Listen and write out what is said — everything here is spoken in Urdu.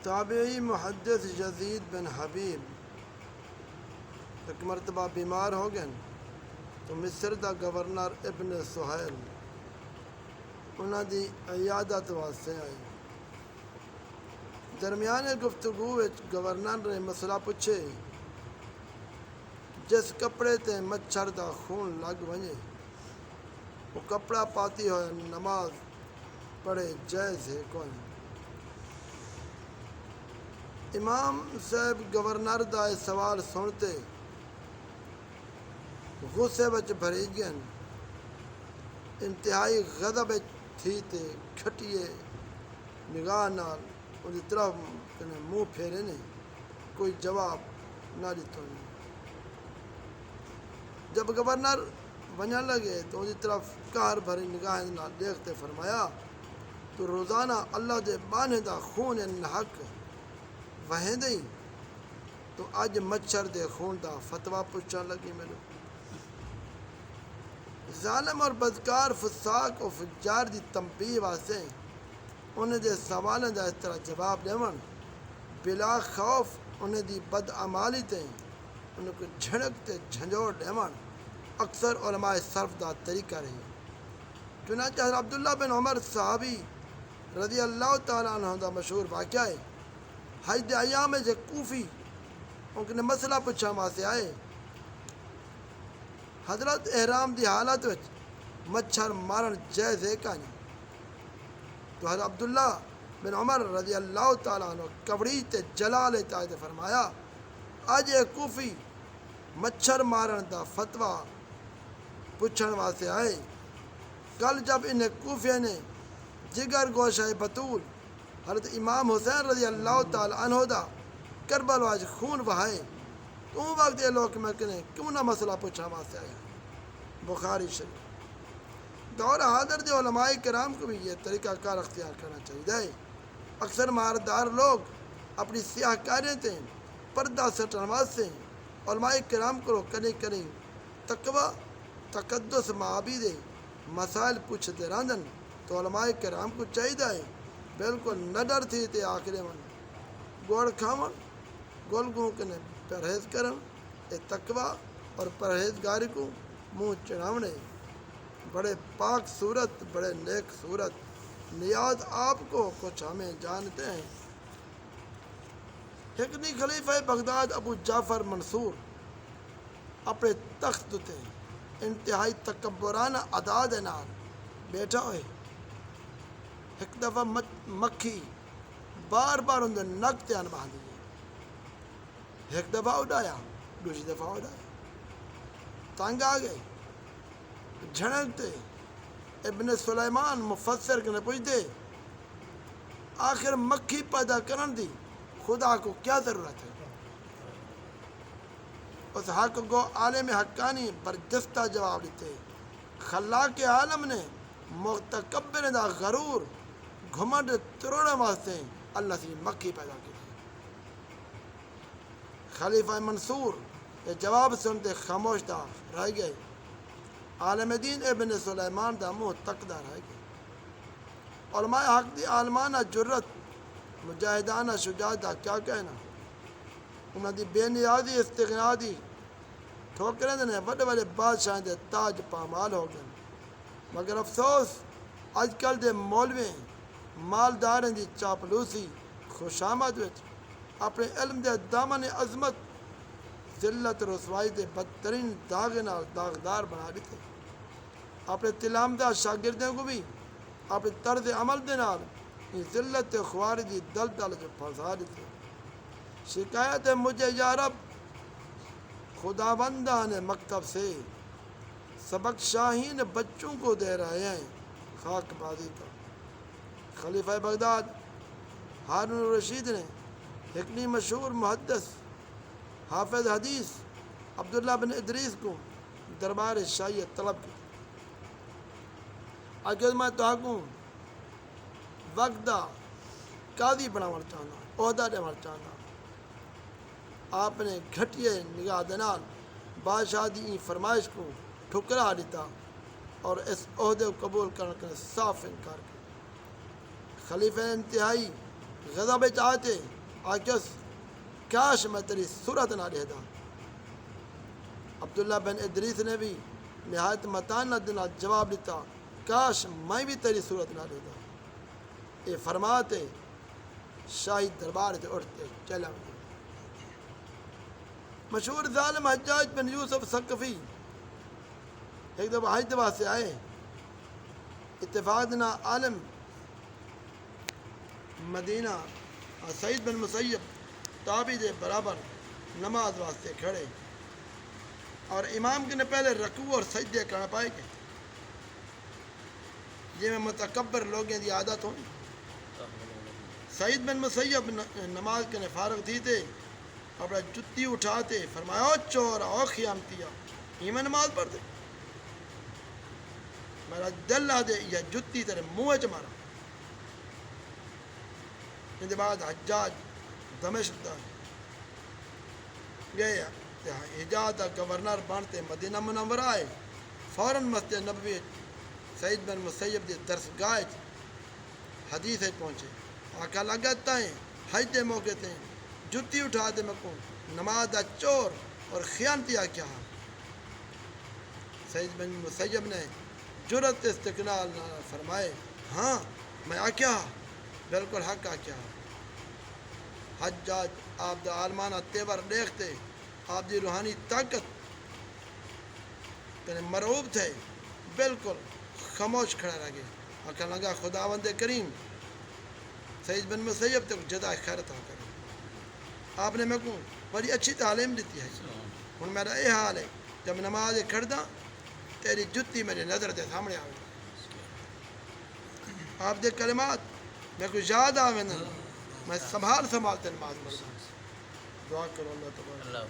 تابعی محدث یزید بن حبیب ایک مرتبہ بیمار ہو گئے تو مصر دا گورنر ابن سہیل انہاں دی عیادت واسطے آئے۔ درمیان گفتگو گورنر نے مسئلہ پوچھے، جس کپڑے تے مچھر دا خون لگ ونجے وہ کپڑا پاتی ہوئے نماز پڑھے جائز ہے کون؟ امام صاحب گورنر دا سوال سنتے غصے وچ بھری گئے، انتہائی غضب تھی تے کھٹیے نگاہ نال ان کی طرف منہ پھیرے نے، کوئی جواب نہ دیتا نہیں۔ جب گورنر ونجن لگے تو ان کی طرف قہر بھری نگاہ نال دیکھتے فرمایا، تو روزانہ اللہ دے بانے دا خون حق وہندے ہی تو اج مچھر دے خون دا فتویٰ پوچھن لگی میرے۔ ظالم اور بدکار فساق و فجار دی تنبیہ واسطے انہیں دے سوالیں دا اس طرح جواب دیون بلا خوف انہیں دی بدعمالی تے انہیں کو جھڑک تے جھنجھوڑ دیون اکثر علماء صرف دا طریقہ رہی۔ چنانچہ حضرت عبداللہ بن عمر صحابی رضی اللہ تعالیٰ عنہ دا مشہور واقعہ ہے، حج دے ایام سے کوفی ان نے مسئلہ پوچھا واسطے آئے، حضرت احرام دی حالت وچ مچھر مارن جائز ہے کہ نہیں؟ تو حضرت عبداللہ بن عمر رضی اللہ تعالیٰ عنہ کبڑی تے جلال تے فرمایا، اج اے کوفی مچھر مارن دا فتویٰ پوچھن واسطے آئے، کل جب انہیں کوفیہ نے جگر گوشہ بطول حضرت امام حسین رضی اللہ تعالیٰ عنہ دا کربلا وچ خون بہائے تو ان وقت یہ لوگ میں کہنے کیوں نہ مسئلہ پوچھا واسطے آیا۔ بخاری شریف۔ دور حاضر دے علماء کرام کو بھی یہ طریقہ کار اختیار کرنا چاہیے۔ اکثر ماردار لوگ اپنی سیاہ کاریاں تے پردہ سٹن واسطے علماء کرام کو کہیں تقوی تقدس معابی دے مسائل پوچھتے رہندن تو علماء کرام کو چاہیے بالکل نہ ڈر تھی تے آخرے من گوڑ کھاون گول گوں کنے پرہیز کرن، اے تقوی اور پرہیزگاری کو منہ چڑھاونے، بڑے پاک صورت بڑے نیک صورت نیاز آپ کو کچھ ہمیں جانتے ہیں۔ حقنی خلیفہ بغداد ابو جعفر منصور اپنے تخت تے انتہائی تکبرانہ ادا دے نال بیٹھا ہوئے، ایک دفعہ مکھی بار بار ان دے نک تے آن باندھی، ایک دفعہ اڈایا دوسری دفعہ اڈایا، تنگ آ گئے جھڑکتے ابن سلیمان مفسر کے نے پوچھتے آخر مکھی پیدا کرن دی خدا کو کیا ضرورت ہے؟ اس حق کو عالم حقانی برجستہ جواب دیتے، خلاق عالم نے متکبر دا غرور گھمنڈ تروڑے واسطے اللہ سے مکھی پیدا کی۔ خلیفہ منصور یہ جواب سنتے خاموش دا رہ گئے، عالم دین ابن سلیمان دا منہ تکدا رہ گئے۔ علماء حق دی عالمانہ جرت مجاہدانہ شجاعت دا کیا کہنا، انہاں دی بے نیازی استغنا دی ٹھوکریں نے بڑے بڑے بادشاہ دے تاج پامال ہو گئے، مگر افسوس اج کل دے مولوی مالداریں دی چاپلوسی خوشامد وچ اپنے علم دے دامن عظمت ذلت رسوائی دے بدترین داغ نال داغدار بنا دیتے، اپنے تلامدہ شاگردوں کو بھی اپنے طرز عمل دے نال ذلت خواری دی دلدل جو پھنسا دیتے۔ شکایت ہے مجھے یا رب خداوندان مکتب سے سبق شاہین بچوں کو دے رہے ہیں خاک بازی کا۔ خلیفہ بغداد ہارون الرشید نے حقنی مشہور محدث حافظ حدیث عبداللہ بن ادریس کو دربار شاہیت طلب کی، اگر میں تاکوں وقت دا قاضی بنانا چاہنا عہدہ دینا چاہنا، آپ نے گھٹیے نگاہ دنال بادشاہ دی فرمائش کو ٹھکرا دیتا اور اس عہدے کو قبول کرنے کا صاف انکار کیا۔ خلیفہ انتہائی غضب چاہتے آکس کاش میں تیری صورت نہ دیکھتا. عبداللہ بن ادریس نے بھی نہایت متانت دن جواب دیتا کاش میں بھی تیری صورت نہ دیتا. یہ فرماتے شاہی دربار سے اٹھتے چلا گئے. مشہور ظالم حجاج بن یوسف ثقفی ایک دفعہ حج دفعہ سے آئے. اتفاقنا عالم مدینہ سعید بن مسیب تابعی دے برابر نماز واسطے کھڑے اور امام کے نے پہلے رکوع اور سجدے کرنا پائے گے جی میں متکبر لوگیں دی عادت ہوں. سعید بن مسیب نماز کے نے فارغ تھی تھے اپنا جتی اٹھاتے فرمایا او چور او خیامتیا یہ میں نماز پڑھتے میرا دل لا دے یا جتی تیرے منہ چ مارا. ان کے بعد حجاج دمشق دا گئے حجاز دا گورنر بنتے مدینہ منورہ آئے. فوراً مسجد نبوی سعید بن مسیب دی درس گاہ حدیث پہنچے. آقا لگتا ہے حج دے موقع تے جتی اٹھا دے مکو نماز دا چور اور خیانتیا کیا. سعید بن مسیب نے جرت استقلال فرمائے ہاں میں آکیا بالکل حق آکیا. حجاج آپ دا عالمانہ تیور دیکھتے آپ دی روحانی طاقت مرعوب تھے بالکل خاموش کھڑا رہ گئے. آقا لگا خداوند کریم سعید بن مسیب تک جزائے خیر عطا کرے. آپ نے میں کو بڑی اچھی تعلیم دیتی ہے. ہوں میرا یہ حال ہے جب نماز کھڑدا تیری جتی میرے نظر دے سامنے آئے. آپ دے کلمات میں کو یاد آوے نا میں سنبھال تے نماز پڑھدا. دعا کرو اللہ تبارک اللہ